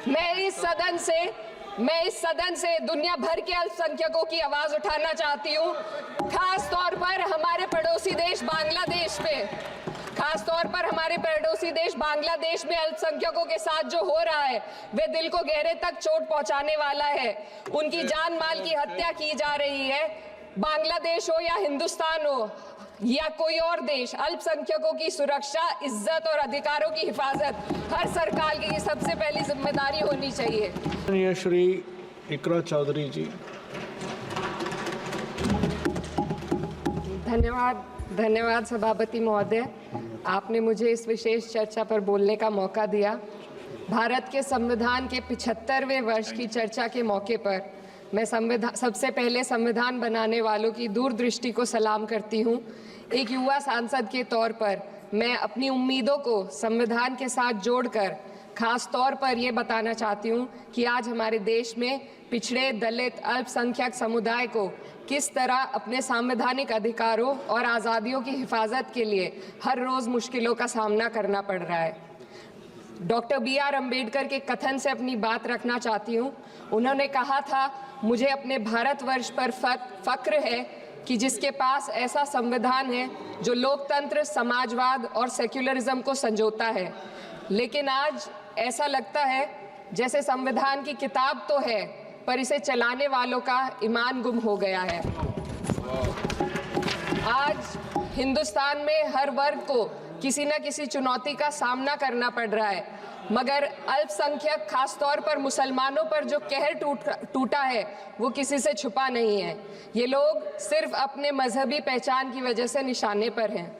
मैं इस सदन से दुनिया भर के अल्पसंख्यकों की आवाज उठाना चाहती हूँ, खास तौर पर हमारे पड़ोसी देश बांग्लादेश में अल्पसंख्यकों के साथ जो हो रहा है वे दिल को गहरे तक चोट पहुंचाने वाला है। उनकी जान माल की हत्या की जा रही है। बांग्लादेश हो या हिंदुस्तान हो या कोई और देश, अल्पसंख्यकों की सुरक्षा, इज्जत और अधिकारों की हिफाजत हर सरकार की सबसे पहली जिम्मेदारी होनी चाहिए। श्री इकरा चौधरी जी। धन्यवाद सभापति महोदय, आपने मुझे इस विशेष चर्चा पर बोलने का मौका दिया। भारत के संविधान के 75वें वर्ष की चर्चा के मौके पर मैं सबसे पहले संविधान बनाने वालों की दूरदृष्टि को सलाम करती हूँ। एक युवा सांसद के तौर पर मैं अपनी उम्मीदों को संविधान के साथ जोड़कर खास तौर पर ये बताना चाहती हूँ कि आज हमारे देश में पिछड़े, दलित, अल्पसंख्यक समुदाय को किस तरह अपने संवैधानिक अधिकारों और आज़ादियों की हिफाजत के लिए हर रोज़ मुश्किलों का सामना करना पड़ रहा है। Doctor B.R. अम्बेडकर के कथन से अपनी बात रखना चाहती हूँ। उन्होंने कहा था, मुझे अपने भारतवर्ष पर फक्र है कि जिसके पास ऐसा संविधान है जो लोकतंत्र, समाजवाद और सेक्युलरिज्म को संजोता है। लेकिन आज ऐसा लगता है जैसे संविधान की किताब तो है पर इसे चलाने वालों का ईमान गुम हो गया है। आज हिंदुस्तान में हर वर्ग को किसी न किसी चुनौती का सामना करना पड़ रहा है, मगर अल्पसंख्यक, खास तौर पर मुसलमानों पर जो कहर टूटा है वो किसी से छुपा नहीं है। ये लोग सिर्फ अपने मजहबी पहचान की वजह से निशाने पर हैं।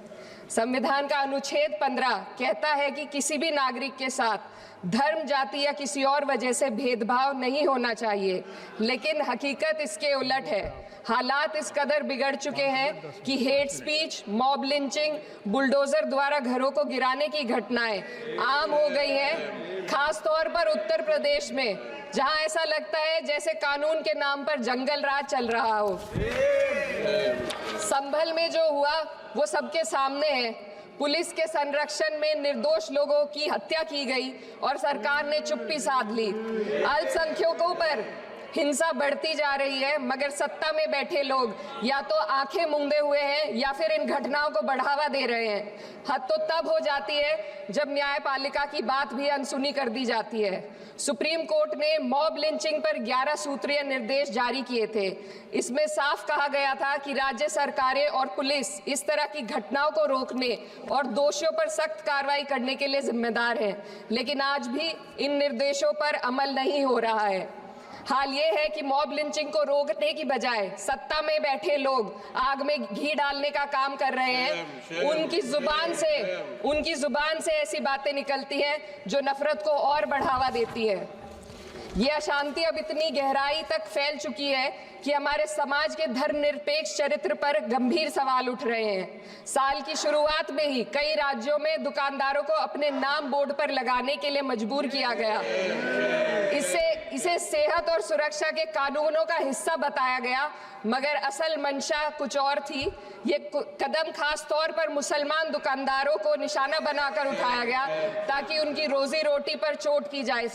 संविधान का अनुच्छेद 15 कहता है कि किसी भी नागरिक के साथ धर्म, जाति या किसी और वजह से भेदभाव नहीं होना चाहिए, लेकिन हकीकत इसके उलट है। हालात इस कदर बिगड़ चुके हैं कि hate speech, mob lynching, bulldozer द्वारा घरों को गिराने की घटनाएं आम हो गई हैं। खास तौर पर उत्तर प्रदेश में, जहां ऐसा लगता है जैसे कानून के नाम पर जंगल राज चल रहा हो। संभल में जो हुआ वो सबके सामने है। पुलिस के संरक्षण में निर्दोष लोगों की हत्या की गई और सरकार ने चुप्पी साध ली। अल्पसंख्यकों पर हिंसा बढ़ती जा रही है, मगर सत्ता में बैठे लोग या तो आंखें मूंदे हुए हैं या फिर इन घटनाओं को बढ़ावा दे रहे हैं। हद तो तब हो जाती है जब न्यायपालिका की बात भी अनसुनी कर दी जाती है। सुप्रीम कोर्ट ने मॉब लिंचिंग पर 11 सूत्रीय निर्देश जारी किए थे। इसमें साफ कहा गया था कि राज्य सरकारें और पुलिस इस तरह की घटनाओं को रोकने और दोषियों पर सख्त कार्रवाई करने के लिए जिम्मेदार हैं, लेकिन आज भी इन निर्देशों पर अमल नहीं हो रहा है। हाल ये है कि मॉब लिंचिंग को रोकने की बजाय सत्ता में बैठे लोग आग में घी डालने का काम कर रहे हैं। उनकी जुबान से ऐसी बातें निकलती हैं जो नफरत को और बढ़ावा देती है। ये अशांति अब इतनी गहराई तक फैल चुकी है कि हमारे समाज के धर्मनिरपेक्ष चरित्र पर गंभीर सवाल उठ रहे हैं। साल की शुरुआत में ही कई राज्यों में दुकानदारों को अपने नाम बोर्ड पर लगाने के लिए मजबूर किया गया। इसे सेहत और सुरक्षा के कानूनों का हिस्सा बताया गया, मगर असल मंशा कुछ और थी। ये कदम खास तौर पर मुसलमान दुकानदारों को निशाना बनाकर उठाया गया ताकि उनकी रोजी रोटी पर चोट की जाए।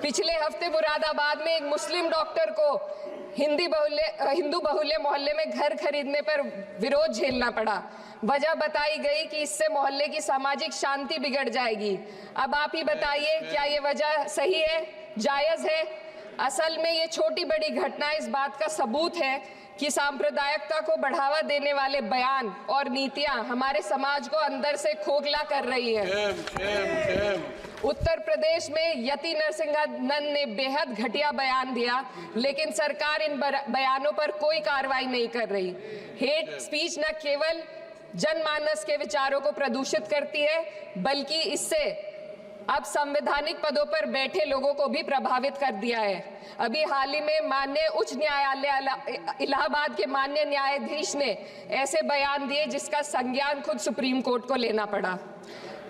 पिछले हफ्ते मुरादाबाद में एक मुस्लिम डॉक्टर को हिंदू बहुल्य मोहल्ले में घर खरीदने पर विरोध झेलना पड़ा। वजह बताई गई कि इससे मोहल्ले की सामाजिक शांति बिगड़ जाएगी। अब आप ही बताइए, क्या ये वजह सही है, जायज है? असल में ये छोटी बड़ी घटना इस बात का सबूत है कि सांप्रदायिकता को बढ़ावा देने वाले बयान और नीतियां हमारे समाज को अंदर से खोखला कर रही है। उत्तर प्रदेश में यति नरसिंहानंद ने बेहद घटिया बयान दिया, लेकिन सरकार इन बयानों पर कोई कार्रवाई नहीं कर रही। हेट स्पीच न केवल जनमानस के विचारों को प्रदूषित करती है, बल्कि इससे अब संवैधानिक पदों पर बैठे लोगों को भी प्रभावित कर दिया है। अभी हाल ही में माननीय उच्च न्यायालय इलाहाबाद के माननीय न्यायाधीश ने ऐसे बयान दिए जिसका संज्ञान खुद सुप्रीम कोर्ट को लेना पड़ा।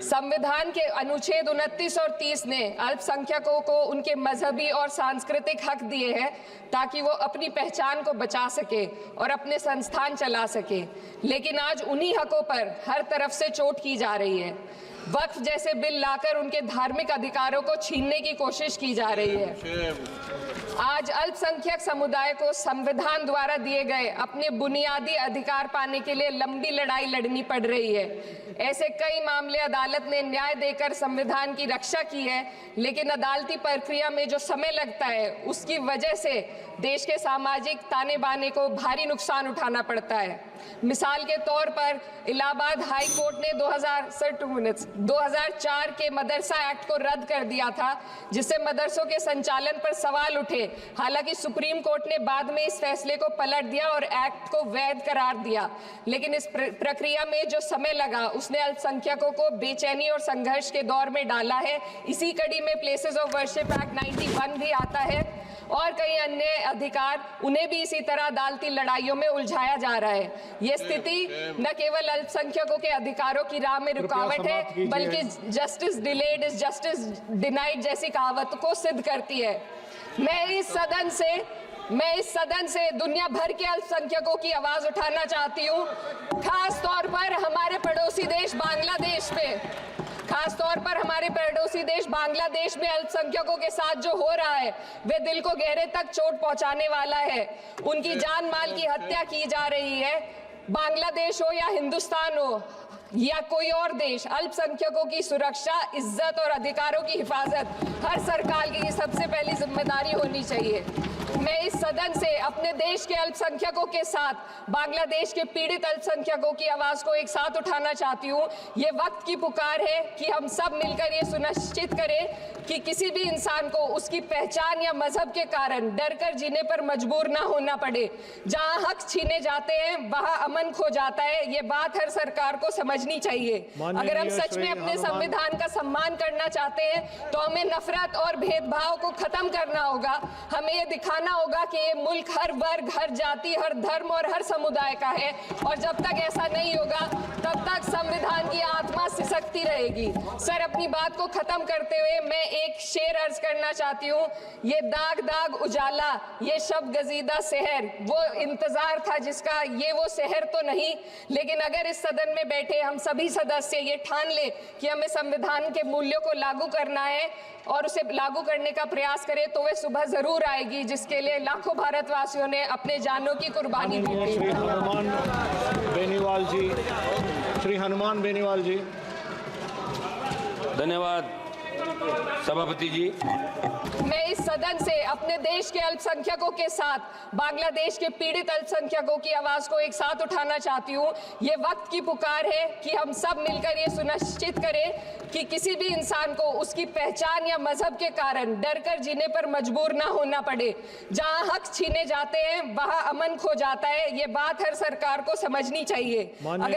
संविधान के अनुच्छेद 29 और 30 ने अल्पसंख्यकों को उनके मजहबी और सांस्कृतिक हक दिए हैं ताकि वो अपनी पहचान को बचा सके और अपने संस्थान चला सके, लेकिन आज उन्हीं हकों पर हर तरफ से चोट की जा रही है। वक्फ जैसे बिल लाकर उनके धार्मिक अधिकारों को छीनने की कोशिश की जा रही है। आज अल्पसंख्यक समुदाय को संविधान द्वारा दिए गए अपने बुनियादी अधिकार पाने के लिए लंबी लड़ाई लड़नी पड़ रही है। ऐसे कई मामले अदालत ने न्याय देकर संविधान की रक्षा की है, लेकिन अदालती प्रक्रिया में जो समय लगता है उसकी वजह से देश के सामाजिक ताने बाने को भारी नुकसान उठाना पड़ता है। मिसाल के तौर पर इलाहाबाद हाई कोर्ट ने 2004 के मदरसा एक्ट को रद्द कर दिया था, जिससे मदरसों के संचालन पर सवाल उठे। हालांकि सुप्रीम कोर्ट ने बाद में इस फैसले को पलट दिया और एक्ट को वैध करार दिया, लेकिन इस प्रक्रिया में जो समय लगा उसने अल्पसंख्यकों को बेचैनी और संघर्ष के दौर में डाला है। इसी कड़ी में प्लेसेस ऑफ वर्शिप एक्ट 91 भी आता है और कई अन्य अधिकार, उन्हें भी इसी तरह अदालती लड़ाइयों में उलझाया जा रहा है। ये स्थिति न केवल अल्पसंख्यकों के अधिकारों की राह में रुकावट है, बल्कि justice delayed is justice denied जैसी कहावत को सिद्ध करती है। मैं इस सदन से दुनिया भर के अल्पसंख्यकों की आवाज उठाना चाहती हूँ, खास तौर पर हमारे पड़ोसी देश बांग्लादेश में अल्पसंख्यकों के साथ जो हो रहा है वे दिल को गहरे तक चोट पहुंचाने वाला है। उनकी जान माल की हत्या की जा रही है। बांग्लादेश हो या हिंदुस्तान हो या कोई और देश, अल्पसंख्यकों की सुरक्षा, इज्जत और अधिकारों की हिफाजत हर सरकार की सबसे पहली जिम्मेदारी होनी चाहिए। मैं इस सदन से अपने देश के अल्पसंख्यकों के साथ बांग्लादेश के पीड़ित अल्पसंख्यकों की आवाज को एक साथ उठाना चाहती हूँ। ये वक्त की पुकार है कि हम सब मिलकर ये सुनिश्चित करें कि किसी भी इंसान को उसकी पहचान या मजहब के कारण डरकर जीने पर मजबूर ना होना पड़े। जहाँ हक छीने जाते हैं वहाँ अमन खो जाता है। ये बात हर सरकार को समझनी चाहिए। अगर हम सच में अपने संविधान का सम्मान करना चाहते हैं तो हमें नफरत और भेदभाव को खत्म करना होगा। हमें ये दिखाना होगा कि ये मुल्क हर वर्ग, हर जाति, हर धर्म और हर समुदाय का है, और जब तक ऐसा नहीं होगा तब तक संविधान की आत्मा सिसकती रहेगी। सर, अपनी बात को खत्म करते हुए मैं एक शेर अर्ज करना चाहती हूँ। ये दाग दाग उजाला, ये शब गजीदा शहर, वो इंतजार था जिसका, ये वो शहर तो नहीं। लेकिन अगर इस सदन में बैठे हम सभी सदस्य ये ठान ले कि हमें संविधान के मूल्यों को लागू करना है और उसे लागू करने का प्रयास करें, तो वह सुबह जरूर आएगी जिसके लिए लाखों भारतवासियों ने अपने जानों की कुर्बानी दी थी। श्री हनुमान बेनीवाल जी। धन्यवाद सभापति जी। मैं इस सदन से अपने देश के अल्पसंख्यकों के साथ बांग्लादेश के पीड़ित अल्पसंख्यकों की आवाज को एक साथ उठाना चाहती हूँ। ये वक्त की पुकार है कि हम सब मिलकर ये सुनिश्चित करें कि किसी भी इंसान को उसकी पहचान या मजहब के कारण डरकर जीने पर मजबूर ना होना पड़े। जहाँ हक छीने जाते हैं वहाँ अमन खो जाता है। ये बात हर सरकार को समझनी चाहिए। अगर